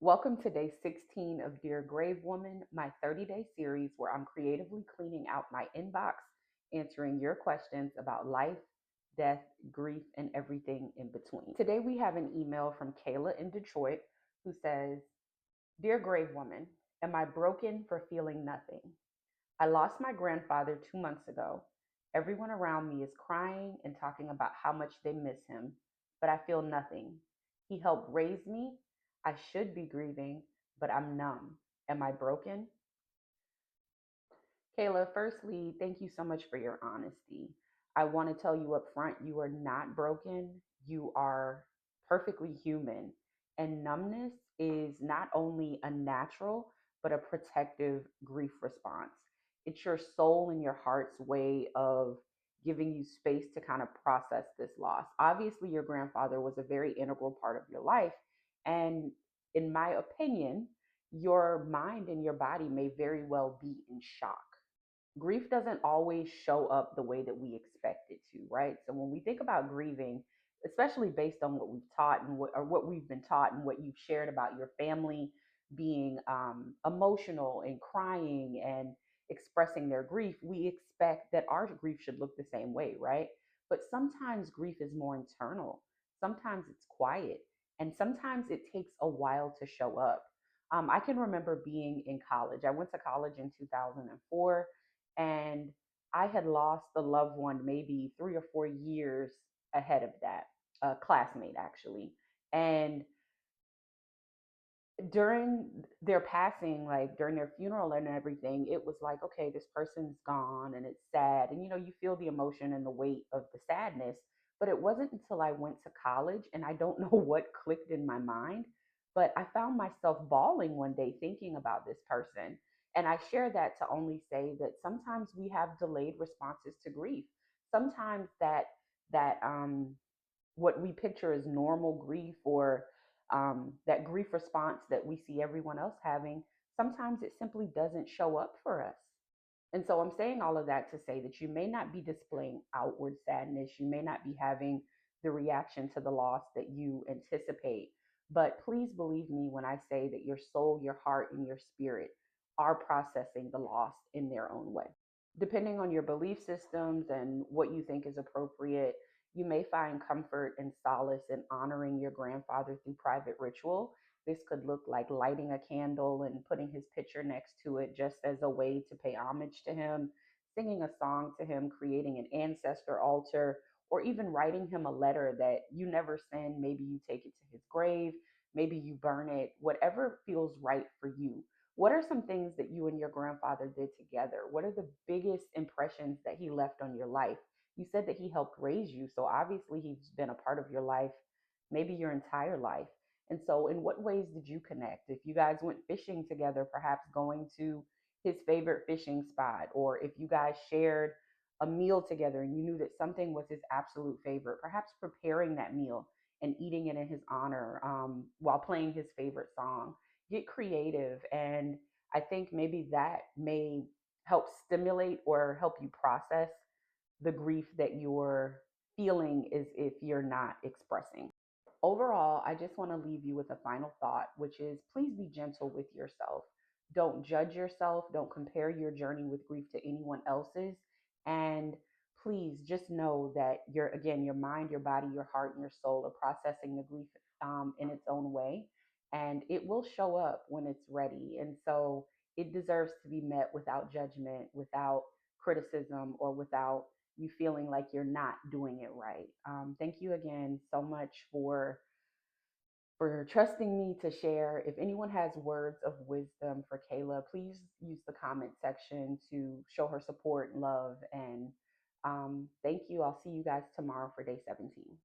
Welcome to day 16 of Dear Grave Woman, my 30-day series where I'm creatively cleaning out my inbox, answering your questions about life, death, grief, and everything in between. Today we have an email from Kayla in Detroit who says, Dear Grave Woman, am I broken for feeling nothing? I lost my grandfather 2 months ago. Everyone around me is crying and talking about how much they miss him, but I feel nothing. He helped raise me. I should be grieving, but I'm numb. Am I broken? Kayla, firstly, thank you so much for your honesty. I want to tell you up front, you are not broken. You are perfectly human. And numbness is not only a natural, but a protective grief response. It's your soul and your heart's way of giving you space to kind of process this loss. Obviously, your grandfather was a very integral part of your life. And in my opinion, your mind and your body may very well be in shock. Grief doesn't always show up the way that we expect it to, right? So when we think about grieving, especially based on what we've taught and what we've been taught and what you've shared about your family being emotional and crying and expressing their grief, we expect that our grief should look the same way, right? But sometimes grief is more internal. Sometimes it's quiet, and sometimes it takes a while to show up. I can remember being in college. I went to college in 2004, and I had lost a loved one maybe 3 or 4 years ahead of that, a classmate actually. And during their passing, like during their funeral and everything, it was like, okay, this person's gone and it's sad. And you feel the emotion and the weight of the sadness. But it wasn't until I went to college, and I don't know what clicked in my mind, but I found myself bawling one day thinking about this person. And I share that to only say that sometimes we have delayed responses to grief. Sometimes that what we picture as normal grief, or that grief response that we see everyone else having, sometimes it simply doesn't show up for us. And so I'm saying all of that to say that you may not be displaying outward sadness, you may not be having the reaction to the loss that you anticipate. But please believe me when I say that your soul, your heart, and your spirit are processing the loss in their own way. Depending on your belief systems and what you think is appropriate, you may find comfort and solace in honoring your grandfather through private ritual. This could look like lighting a candle and putting his picture next to it just as a way to pay homage to him, singing a song to him, creating an ancestor altar, or even writing him a letter that you never send. Maybe you take it to his grave, maybe you burn it, whatever feels right for you. What are some things that you and your grandfather did together? What are the biggest impressions that he left on your life? You said that he helped raise you, so obviously he's been a part of your life, maybe your entire life. And so, in what ways did you connect? If you guys went fishing together, perhaps going to his favorite fishing spot, or if you guys shared a meal together and you knew that something was his absolute favorite, perhaps preparing that meal and eating it in his honor while playing his favorite song. Get creative. And I think maybe that may help stimulate or help you process the grief that you're feeling as if you're not expressing. Overall, I just want to leave you with a final thought, which is please be gentle with yourself. Don't judge yourself. Don't compare your journey with grief to anyone else's. And please just know that again, your mind, your body, your heart, and your soul are processing the grief in its own way. And it will show up when it's ready. And so it deserves to be met without judgment, without criticism, or without you feeling like you're not doing it right. Thank you again so much for trusting me to share. If anyone has words of wisdom for Kayla, please use the comment section to show her support and love. And thank you. I'll see you guys tomorrow for day 17.